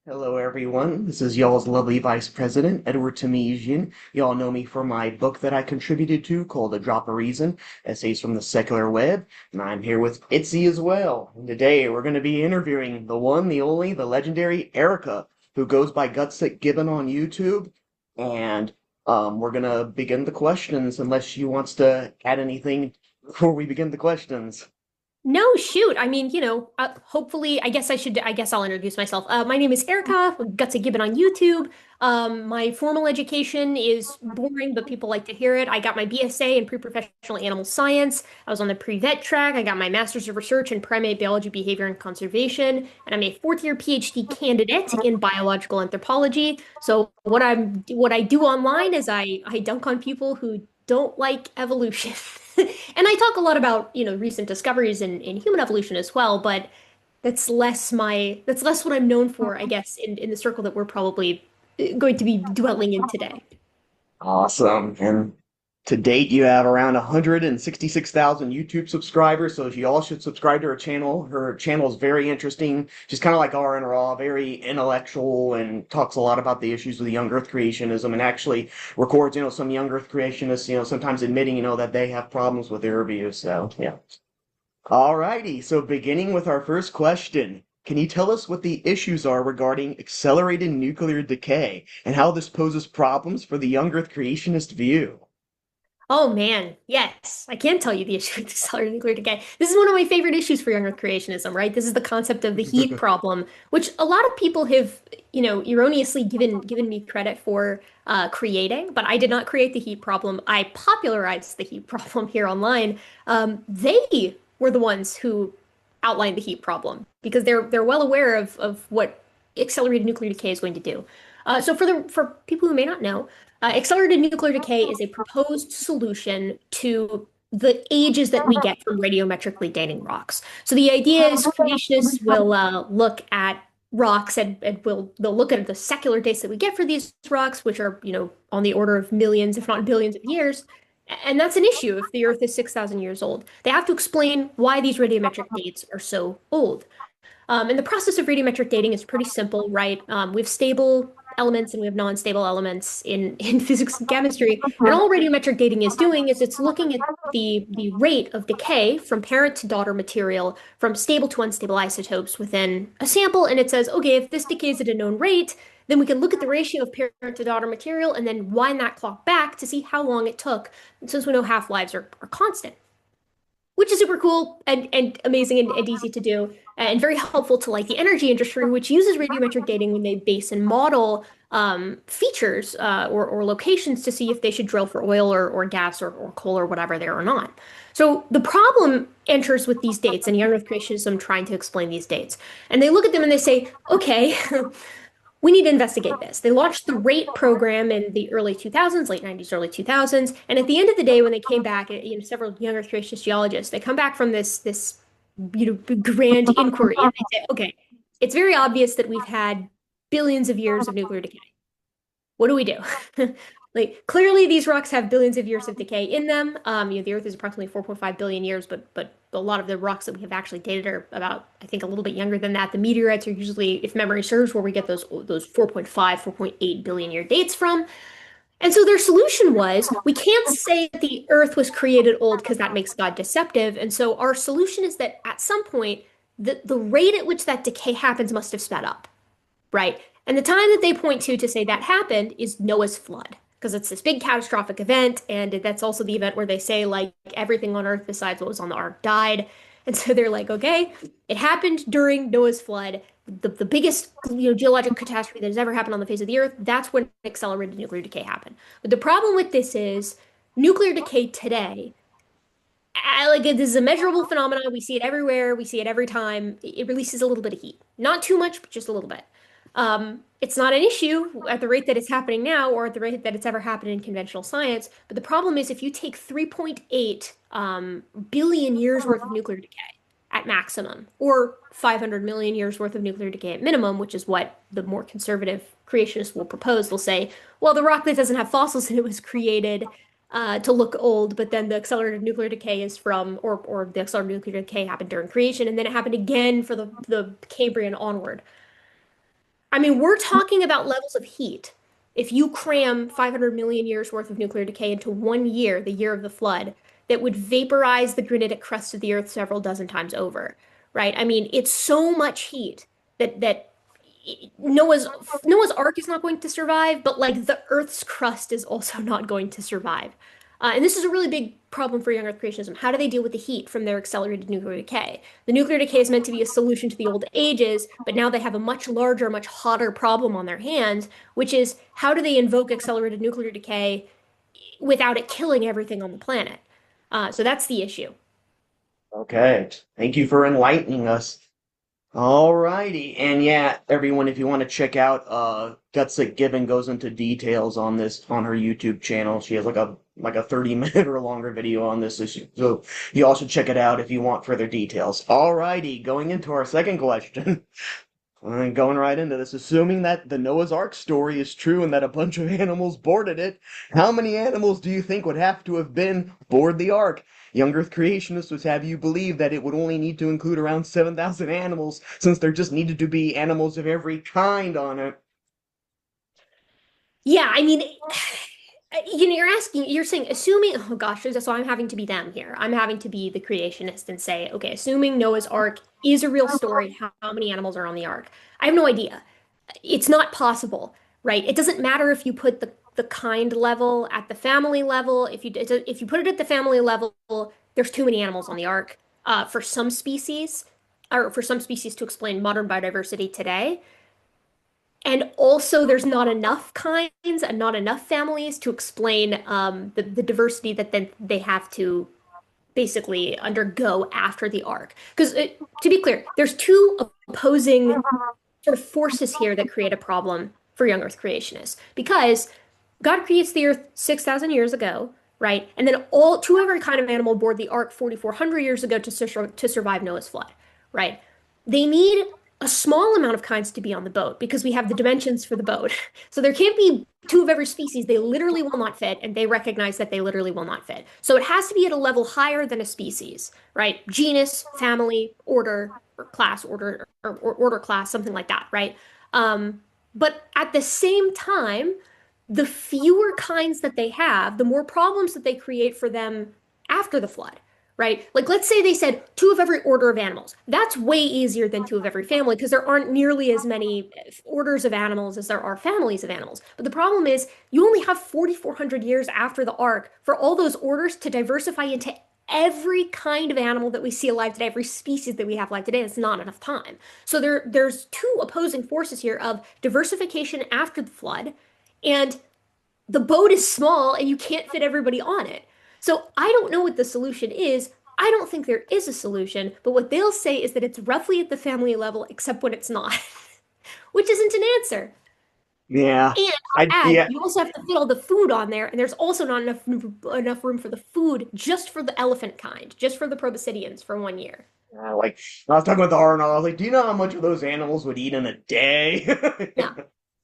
Hello, everyone. This is y'all's lovely Vice President, Edouard Tahmizian. Y'all know me for my book that I contributed to called A Drop of Reason, Essays from the Secular Web. And I'm here with Itzy as well. And today we're going to be interviewing the one, the only, the legendary Erika, who goes by Gutsick Gibbon on YouTube. And we're going to begin the questions unless she wants to add anything before we begin the questions. No, shoot. I mean, hopefully, I guess I'll introduce myself. My name is Erica, Gutsick Gibbon on YouTube. My formal education is boring, but people like to hear it. I got my BSA in pre-professional animal science. I was on the pre-vet track. I got my master's of research in primate biology, behavior, and conservation. And I'm a fourth year PhD candidate in biological anthropology. So what I do online is I dunk on people who don't like evolution. And I talk a lot about, recent discoveries in human evolution as well, but that's less what I'm known for, I guess, in the circle that we're probably going to be dwelling in today. Awesome. And to date, you have around 166,000 YouTube subscribers, so you all should subscribe to her channel. Her channel is very interesting. She's kind of like R and Raw, very intellectual, and talks a lot about the issues with young Earth creationism, and actually records, some young Earth creationists, sometimes admitting, that they have problems with their views. So, yeah. Alrighty, so beginning with our first question. Can you tell us what the issues are regarding accelerated nuclear decay and how this poses problems for the young Earth creationist view? Oh man, yes. I can tell you the issue with accelerated nuclear decay. This is one of my favorite issues for young Earth creationism, right? This is the concept of the heat problem, which a lot of people have, erroneously given me credit for creating, but I did not create the heat problem. I popularized the heat problem here online. They were the ones who outlined the heat problem because they're well aware of what accelerated nuclear decay is going to do. So for people who may not know, accelerated nuclear decay is a proposed solution to the ages that we get from radiometrically dating rocks. So the idea is creationists will look at rocks and they'll look at the secular dates that we get for these rocks, which are, on the order of millions, if not billions of years. And that's an issue if the Earth is 6,000 years old. They have to explain why these radiometric dates are so old. And the process of radiometric dating is pretty simple, right? We have stable elements and we have non-stable elements in physics and chemistry. And all radiometric dating is doing is it's looking at the rate of decay from parent to daughter material from stable to unstable isotopes within a sample. And it says, okay, if this decays at a known rate, then we can look at the ratio of parent to daughter material and then wind that clock back to see how long it took, since we know half-lives are constant, which is super cool and amazing and easy to do and very helpful to like the energy industry, which uses radiometric dating when they base and model features or locations to see if they should drill for oil or gas or coal or whatever there or not. So the problem enters with these dates and young Earth creationism trying to explain these dates. And they look at them and they say, okay, we need to investigate this. They launched the RATE program in the early 2000s, late 90s, early 2000s. And at the end of the day, when they came back, several young Earth creationist geologists, they come back from this grand inquiry and they say, okay, it's very obvious that we've had billions of years of nuclear decay. What do we do? Like clearly these rocks have billions of years of decay in them. The Earth is approximately 4.5 billion years, but a lot of the rocks that we have actually dated are about, I think, a little bit younger than that. The meteorites are usually, if memory serves, where we get those 4.5, 4.8 billion year dates from. And so their solution was, we can't say that the Earth was created old because that makes God deceptive. And so our solution is that at some point, the rate at which that decay happens must have sped up, right? And the time that they point to say that happened is Noah's flood, because it's this big catastrophic event, and that's also the event where they say like everything on Earth besides what was on the ark died. And so they're like, okay, it happened during Noah's flood, the biggest geologic catastrophe that has ever happened on the face of the Earth. That's when accelerated nuclear decay happened. But the problem with this is nuclear decay today. Like this is a measurable phenomenon. We see it everywhere. We see it every time. It releases a little bit of heat, not too much, but just a little bit. It's not an issue at the rate that it's happening now or at the rate that it's ever happened in conventional science. But the problem is if you take 3.8 billion years worth of nuclear decay at maximum, or 500 million years worth of nuclear decay at minimum, which is what the more conservative creationists will propose. They'll say, well, the rock that doesn't have fossils in it was created to look old, but then the accelerated nuclear decay is from, or the accelerated nuclear decay happened during creation, and then it happened again for the Cambrian onward. I mean, we're talking about levels of heat. If you cram 500 million years worth of nuclear decay into 1 year, the year of the flood, that would vaporize the granitic crust of the Earth several dozen times over, right? I mean, it's so much heat that Noah's Noah's Ark is not going to survive, but like the Earth's crust is also not going to survive. And this is a really big problem for young Earth creationism. How do they deal with the heat from their accelerated nuclear decay? The nuclear decay is meant to be a solution to the old ages, but now they have a much larger, much hotter problem on their hands, which is how do they invoke accelerated nuclear decay without it killing everything on the planet? So that's the issue. Okay. Thank you for enlightening us. Alrighty. And yeah, everyone, if you want to check out Gutsick Gibbon goes into details on this on her YouTube channel. She has like a 30-minute or longer video on this issue. So you all should check it out if you want further details. Alrighty, going into our second question. Going right into this, assuming that the Noah's Ark story is true and that a bunch of animals boarded it, how many animals do you think would have to have been aboard the Ark? Young Earth creationists would have you believe that it would only need to include around 7,000 animals, since there just needed to be animals of every kind on it. Yeah, I mean, you're saying, assuming, oh gosh, so I'm having to be them here. I'm having to be the creationist and say, okay, assuming Noah's Ark is a real story, how many animals are on the Ark? I have no idea. It's not possible, right? It doesn't matter if you put the kind level at the family level. If you put it at the family level, there's too many animals on the Ark for some species, or for some species to explain modern biodiversity today. And also, there's not enough kinds and not enough families to explain the diversity that then they have to basically undergo after the arc. Because to be clear, there's two opposing sort of forces here that create a problem for young Earth creationists. Because God creates the Earth 6,000 years ago, right? And then all to every kind of animal board the ark 4,400 years ago to survive Noah's flood, right? They need a small amount of kinds to be on the boat because we have the dimensions for the boat. So there can't be two of every species. They literally will not fit, and they recognize that they literally will not fit. So it has to be at a level higher than a species, right? Genus, family, order, or class, or order class, something like that, right? But at the same time, the fewer kinds that they have, the more problems that they create for them after the flood, right? Like, let's say they said two of every order of animals. That's way easier than two of every family because there aren't nearly as many orders of animals as there are families of animals. But the problem is, you only have 4,400 years after the ark for all those orders to diversify into every kind of animal that we see alive today, every species that we have alive today. It's not enough time. So there's two opposing forces here of diversification after the flood and the boat is small and you can't fit everybody on it. So I don't know what the solution is. I don't think there is a solution, but what they'll say is that it's roughly at the family level, except when it's not, which isn't an answer. Yeah. And I I'll add, yeah. you also have to fit all the food on there, and there's also not enough room for the food just for the elephant kind, just for the proboscideans for 1 year. Like I was talking about the R&R, I was like, do you know how much of those animals would eat in a day? Yeah,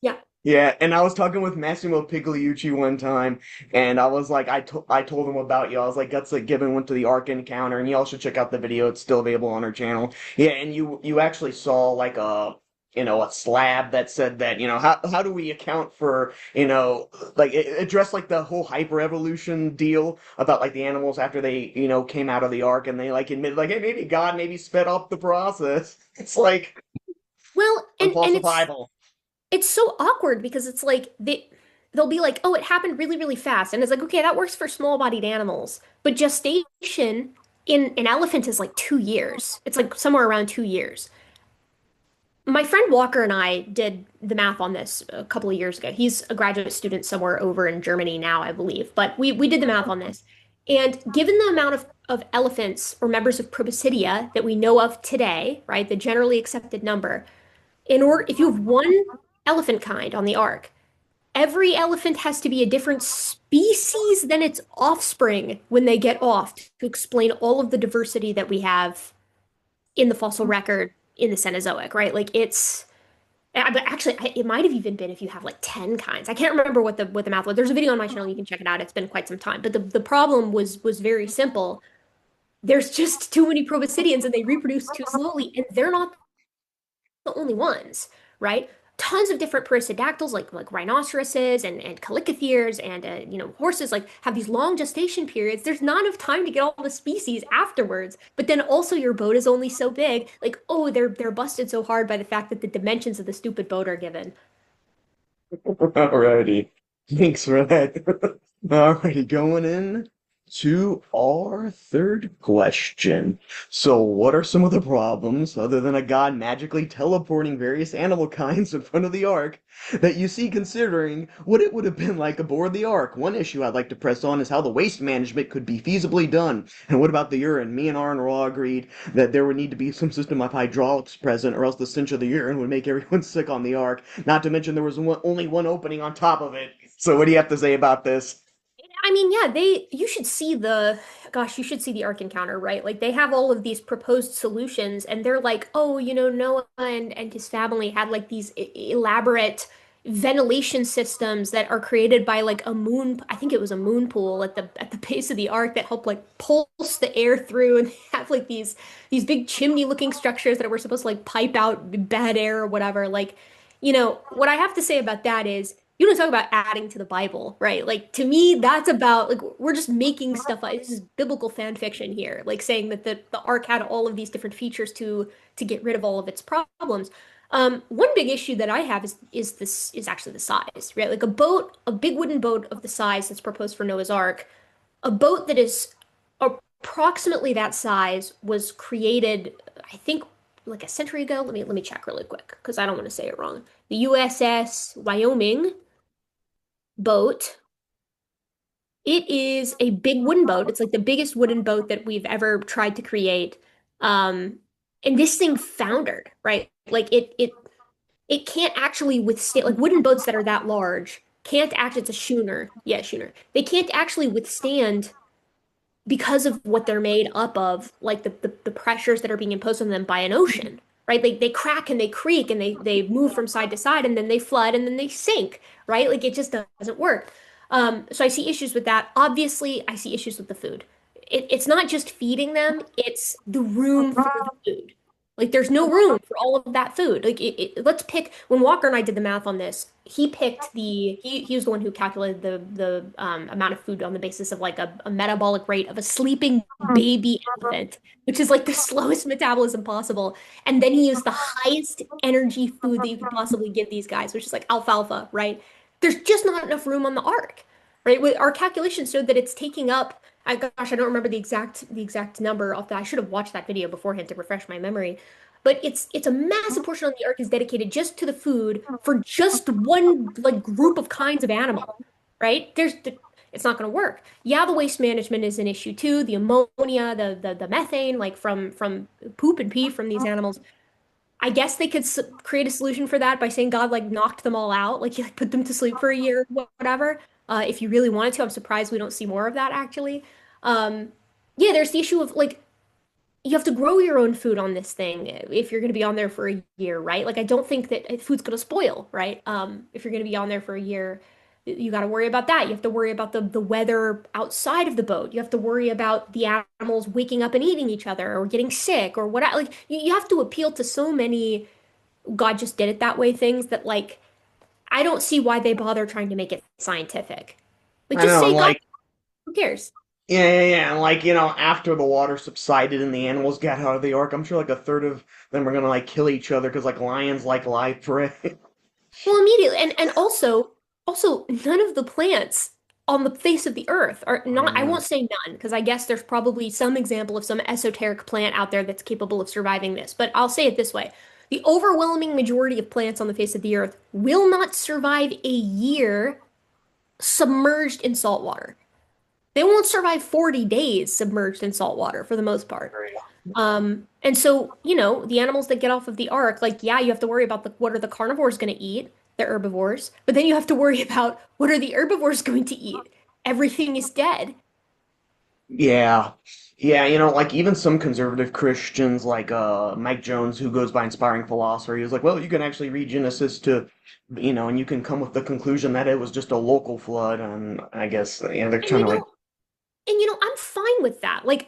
yeah. Yeah, and I was talking with Massimo Pigliucci one time, and I was like, I told him about you. I was like, Gutsick Gibbon went to the Ark Encounter, and y'all should check out the video. It's still available on our channel. Yeah, and you actually saw like a slab that said that how do we account for like it addressed like the whole hyper-evolution deal about like the animals after they came out of the Ark, and they like admitted like, hey, maybe God maybe sped up the process. It's like Well, and unfalsifiable. it's so awkward because it's like they'll be like, "Oh, it happened really, really fast," and it's like, okay, that works for small-bodied animals, but gestation in an elephant is like 2 years. It's like somewhere around 2 years. My friend Walker and I did the math on this a couple of years ago. He's a graduate student somewhere over in Germany now, I believe, but we did the math on this, and given the amount of elephants or members of Proboscidea that we know of today, right, the generally accepted number if you have one elephant kind on the ark, every elephant has to be a different species than its offspring when they get off to explain all of the diversity that we have in the fossil record in the Cenozoic, right? Like but actually, it might have even been if you have like 10 kinds. I can't remember what the math was. There's a video on my channel, you can check it out. It's been quite some time. But the problem was very simple. There's just too many proboscideans and they reproduce too slowly, and they're not the only ones, right? tons of different perissodactyls like rhinoceroses and calycotheres and horses like have these long gestation periods. There's not enough time to get all the species afterwards. But then also your boat is only so big. Like, oh, they're busted so hard by the fact that the dimensions of the stupid boat are given. Alrighty. Thanks for that. Alrighty, going in to our third question. So, what are some of the problems, other than a god magically teleporting various animal kinds in front of the Ark, that you see considering what it would have been like aboard the Ark? One issue I'd like to press on is how the waste management could be feasibly done. And what about the urine? Me and Aaron were all agreed that there would need to be some system of hydraulics present, or else the stench of the urine would make everyone sick on the Ark. Not to mention there was only one opening on top of it. So, what do you have to say about this? I mean, yeah, you should see you should see the Ark Encounter, right? Like they have all of these proposed solutions and they're like, oh, Noah and his family had like these elaborate ventilation systems that are created by like I think it was a moon pool at the base of the Ark that help like pulse the air through and they have like these big chimney looking structures that were supposed to like pipe out bad air or whatever. Like, what I have to say about that is you don't talk about adding to the Bible, right? Like to me, that's about like we're just making stuff up. This is biblical fan fiction here, like saying that the ark had all of these different features to get rid of all of its problems. One big issue that I have is actually the size, right? Like a big wooden boat of the size that's proposed for Noah's Ark, a boat that is approximately that size was created, I think, like a century ago. Let me check really quick because I don't want to say it wrong. The USS Wyoming boat. It is a big wooden boat. It's like the biggest wooden boat that we've ever tried to create. And this thing foundered, right? Like it can't actually withstand like wooden boats that are that large can't act. It's a schooner. Yeah, schooner. They can't actually withstand because of what they're made up of, like the pressures that are being imposed on them by an ocean, right? They crack and they creak and they move from side to side and then they flood and then they sink, right? Like it just doesn't work. So I see issues with that. Obviously, I see issues with the food. It's not just feeding them, it's the room for the food. Like there's no room for all of that food. Like let's pick when Walker and I did the math on this, he picked he was the one who calculated the amount of food on the basis of like a metabolic rate of a sleeping baby elephant, which is like the slowest metabolism possible. And then he used the highest energy food that you could possibly give these guys, which is like alfalfa, right? There's just not enough room on the ark, right? Our calculations showed that it's taking up I don't remember the exact number of that. I should have watched that video beforehand to refresh my memory. But it's a massive portion of the arc is dedicated just to the food for just one like group of kinds of animal, right? It's not going to work. Yeah, the waste management is an issue too. The ammonia, the methane, like from poop and pee from these animals. I guess they could create a solution for that by saying God like knocked them all out, like he like put them to sleep for a year, whatever. If you really wanted to, I'm surprised we don't see more of that actually. Yeah, there's the issue of like you have to grow your own food on this thing if you're going to be on there for a year, right? Like I don't think that food's going to spoil, right? If you're going to be on there for a year, you got to worry about that. You have to worry about the weather outside of the boat. You have to worry about the animals waking up and eating each other or getting sick or what. Like you have to appeal to so many God just did it that way things that like I don't see why they bother trying to make it scientific. Like I just know, say and God, like, who cares? yeah. And like, after the water subsided and the animals got out of the ark, I'm sure like a third of them are gonna like kill each other because like lions like live prey. Well, immediately, and also none of the plants on the face of the earth are not. I Mm. won't say none because I guess there's probably some example of some esoteric plant out there that's capable of surviving this. But I'll say it this way: the overwhelming majority of plants on the face of the earth will not survive a year submerged in salt water. They won't survive 40 days submerged in salt water for the most part. And so, the animals that get off of the ark, like, yeah, you have to worry about what are the carnivores going to eat, the herbivores, but then you have to worry about what are the herbivores going to eat. Everything is dead. Yeah. Yeah, like even some conservative Christians like Mike Jones who goes by inspiring philosopher, he was like, well, you can actually read Genesis to and you can come with the conclusion that it was just a local flood and I guess they're And trying to like I'm fine with that. Like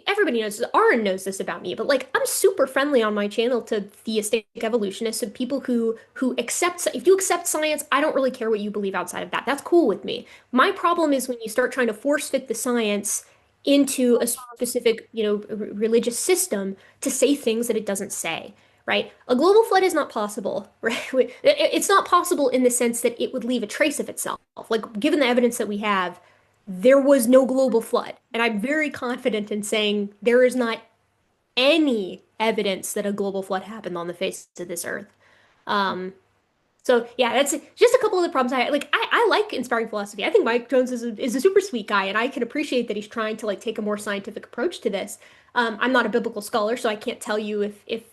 everybody knows this, Aaron knows this about me, but like I'm super friendly on my channel to theistic evolutionists and people who accept if you accept science, I don't really care what you believe outside of that. That's cool with me. My problem is when you start trying to force fit the science into a specific, religious system to say things that it doesn't say. Right? A global flood is not possible, right? It's not possible in the sense that it would leave a trace of itself. Like, given the evidence that we have, there was no global flood. And I'm very confident in saying there is not any evidence that a global flood happened on the face of this earth. Um, so yeah, that's just a couple of the problems I like. I like inspiring philosophy. I think Mike Jones is a super sweet guy, and I can appreciate that he's trying to like take a more scientific approach to this. I'm not a biblical scholar, so I can't tell you if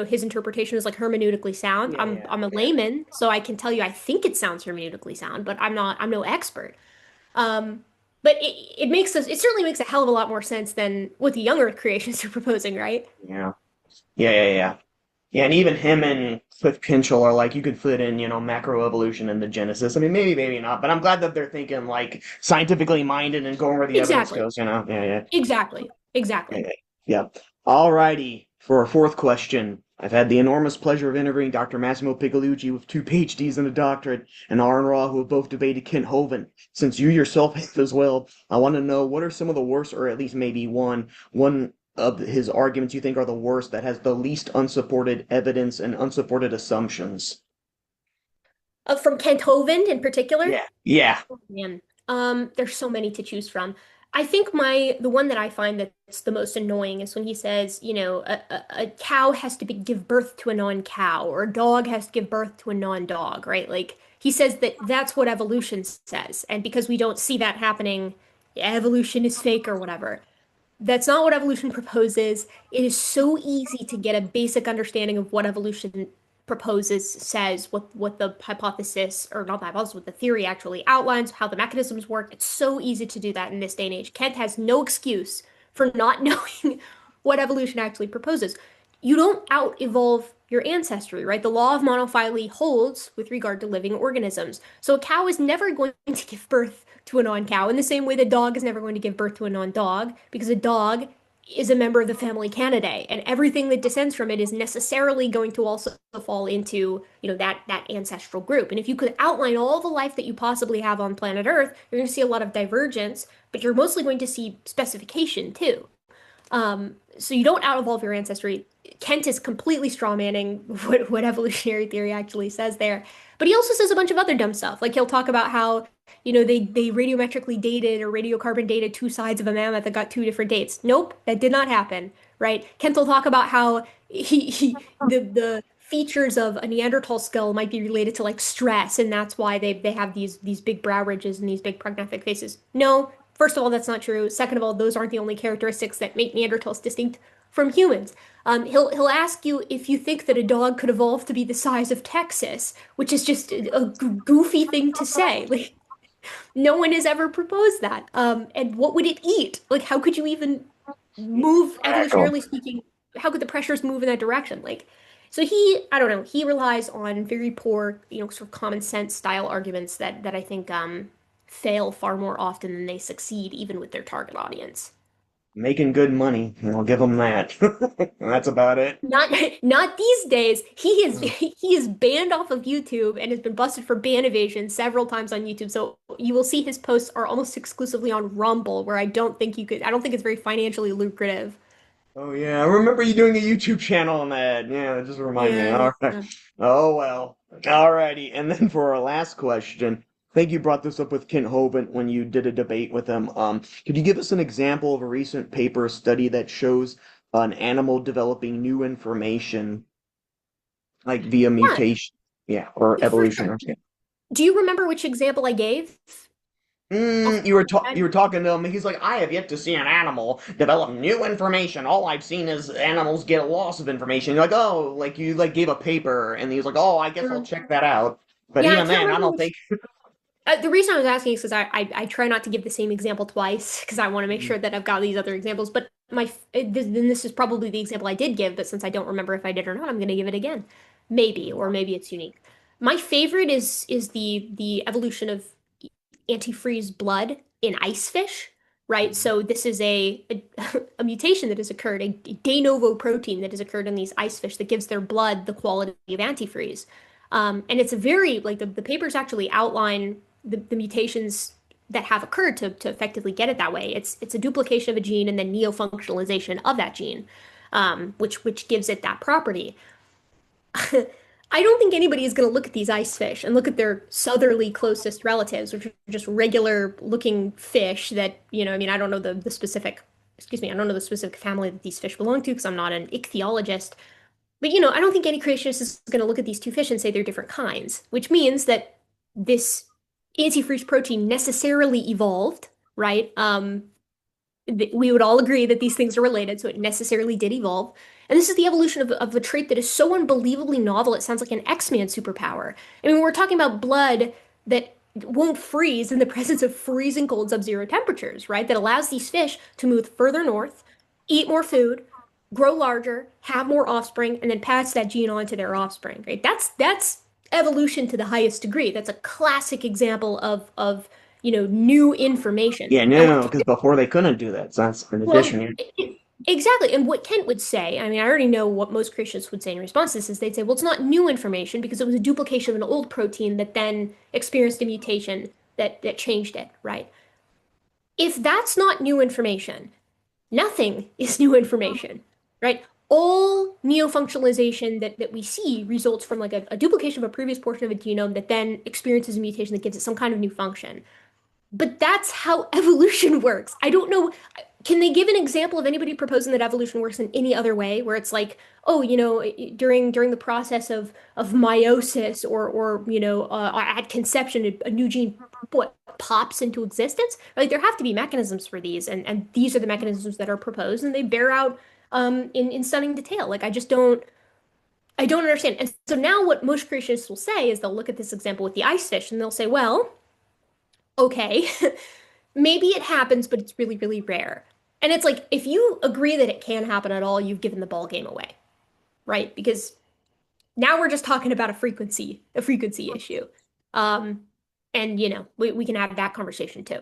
his interpretation is like hermeneutically sound. Yeah, I'm a yeah. layman, so I can tell you I think it sounds hermeneutically sound, but I'm no expert. But it certainly makes a hell of a lot more sense than what the young Earth creationists are proposing, right? Yeah. Yeah, yeah, yeah. Yeah, and even him and Cliff Pinchel are like, you could fit in, macroevolution into Genesis. I mean, maybe, maybe not, but I'm glad that they're thinking like scientifically minded and going where the evidence Exactly. goes. Yeah, yeah. Exactly. Yeah, Exactly. yeah. Alrighty, for our fourth question. I've had the enormous pleasure of interviewing Dr. Massimo Pigalucci with two PhDs and a doctorate, and Aaron Raw, who have both debated Kent Hovind. Since you yourself have as well, I want to know what are some of the worst, or at least maybe one of his arguments you think are the worst that has the least unsupported evidence and unsupported assumptions? From Kent Hovind in particular. Yeah. Yeah. Oh, man, there's so many to choose from. I think the one that I find that's the most annoying is when he says, a cow has to give birth to a non-cow, or a dog has to give birth to a non-dog, right? Like he says that that's what evolution says, and because we don't see that happening, evolution is fake or whatever. That's not what evolution proposes. It is so easy to get a basic understanding of what evolution proposes, says, what the hypothesis, or not the hypothesis, what the theory actually outlines, how the mechanisms work. It's so easy to do that in this day and age. Kent has no excuse for not knowing what evolution actually proposes. You don't out-evolve your ancestry, right? The law of monophyly holds with regard to living organisms. So a cow is never going to give birth to a non-cow in the same way the dog is never going to give birth to a non-dog because a dog is a member of the family Canidae, and everything that descends from it is necessarily going to also fall into, that ancestral group. And if you could outline all the life that you possibly have on planet Earth, you're going to see a lot of divergence, but you're mostly going to see specification too. So you don't out-evolve your ancestry. Kent is completely strawmanning what evolutionary theory actually says there. But he also says a bunch of other dumb stuff. Like he'll talk about how, they radiometrically dated or radiocarbon dated two sides of a mammoth that got two different dates. Nope, that did not happen, right? Kent will talk about how the features of a Neanderthal skull might be related to like stress, and that's why they have these big brow ridges and these big prognathic faces. No, first of all, that's not true. Second of all, those aren't the only characteristics that make Neanderthals distinct from humans. He'll ask you if you think that a dog could evolve to be the size of Texas, which is just a goofy thing to say. Like, no one has ever proposed that. And what would it eat? Like, how could you even move, Exactly. evolutionarily speaking, how could the pressures move in that direction? Like, so I don't know, he relies on very poor, sort of common sense style arguments that I think fail far more often than they succeed, even with their target audience. Making good money, I'll give him that. That's about it. Not not these days. He is banned off of YouTube and has been busted for ban evasion several times on YouTube. So you will see his posts are almost exclusively on Rumble, where I don't think it's very financially lucrative. Oh yeah, I remember you doing a YouTube channel on that. Yeah, that just remind me. Yeah. All right. Oh well. Alrighty. And then for our last question, I think you brought this up with Kent Hovind when you did a debate with him. Could you give us an example of a recent paper study that shows an animal developing new information, like via Yeah, mutation? Yeah, or for evolution sure. or yeah. Do you remember which example I gave? Off the You were top of your you head? were talking to him. He's like, I have yet to see an animal develop new information. All I've seen is animals get a loss of information. You're like, oh, like you like gave a paper, and he was like, oh, I guess I'll check that out. But Yeah, I even can't then, I remember don't which. think. The reason I was asking is because I try not to give the same example twice because I want to make sure that I've got these other examples. But then this is probably the example I did give, but since I don't remember if I did or not, I'm going to give it again. Maybe, or maybe it's unique. My favorite is the evolution of antifreeze blood in ice fish, right? So this is a mutation that has occurred, a de novo protein that has occurred in these ice fish that gives their blood the quality of antifreeze. And it's a very, like the papers actually outline the mutations that have occurred to effectively get it that way. It's a duplication of a gene and then neofunctionalization of that gene, which gives it that property. I don't think anybody is going to look at these ice fish and look at their southerly closest relatives, which are just regular looking fish that, I mean, I don't know the specific, excuse me, I don't know the specific family that these fish belong to because I'm not an ichthyologist. But, I don't think any creationist is going to look at these two fish and say they're different kinds, which means that this antifreeze protein necessarily evolved, right? We would all agree that these things are related, so it necessarily did evolve. And this is the evolution of a trait that is so unbelievably novel, it sounds like an X-Man superpower. I mean, we're talking about blood that won't freeze in the presence of freezing cold sub-zero temperatures, right? That allows these fish to move further north, eat more food, grow larger, have more offspring, and then pass that gene on to their offspring, right? That's evolution to the highest degree. That's a classic example of new information. Yeah, And what no, because before they couldn't do that. So that's an well, addition. exactly. And what Kent would say, I mean, I already know what most Christians would say in response to this is they'd say, well, it's not new information because it was a duplication of an old protein that then experienced a mutation that changed it, right? If that's not new information, nothing is new information, right? All neofunctionalization that we see results from like a duplication of a previous portion of a genome that then experiences a mutation that gives it some kind of new function. But that's how evolution works. I don't know. Can they give an example of anybody proposing that evolution works in any other way, where it's like, oh, during the process of meiosis or at conception, a new gene what pops into existence? Like there have to be mechanisms for these, and these are the mechanisms that are proposed, and they bear out in stunning detail. Like I don't understand. And so now what most creationists will say is they'll look at this example with the ice fish, and they'll say, well, okay. Maybe it happens, but it's really, really rare. And it's like, if you agree that it can happen at all, you've given the ball game away, right? Because now we're just talking about a frequency issue. Um, and we can have that conversation too.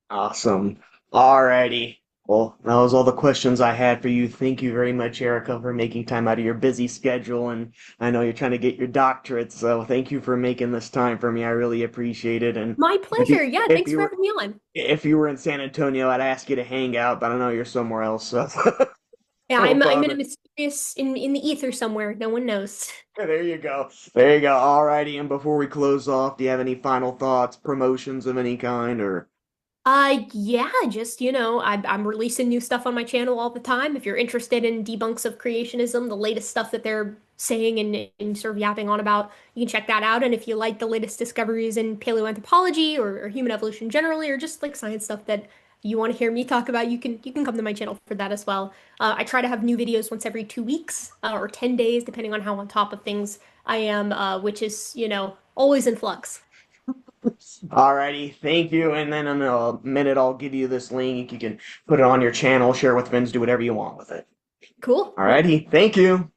Awesome. Alrighty. Well, that was all the questions I had for you. Thank you very much, Erica, for making time out of your busy schedule. And I know you're trying to get your doctorate, so thank you for making this time for me. I really appreciate it. And My if you pleasure. Yeah, if thanks you for were having me on. if you were in San Antonio, I'd ask you to hang out, but I know you're somewhere else, so Yeah, no I'm in a bother. mysterious in the ether somewhere. No one knows. There you go. There you go. Alrighty. And before we close off, do you have any final thoughts, promotions of any kind, or? Yeah, just, I'm releasing new stuff on my channel all the time. If you're interested in debunks of creationism, the latest stuff that they're saying and sort of yapping on about, you can check that out. And if you like the latest discoveries in paleoanthropology or human evolution generally, or just like science stuff that you want to hear me talk about, you can come to my channel for that as well. I try to have new videos once every 2 weeks, or 10 days, depending on how on top of things I am, which is, always in flux. Alrighty, thank you. And then in a minute, I'll give you this link. You can put it on your channel, share it with friends, do whatever you want with it. Cool. Alrighty, thank you.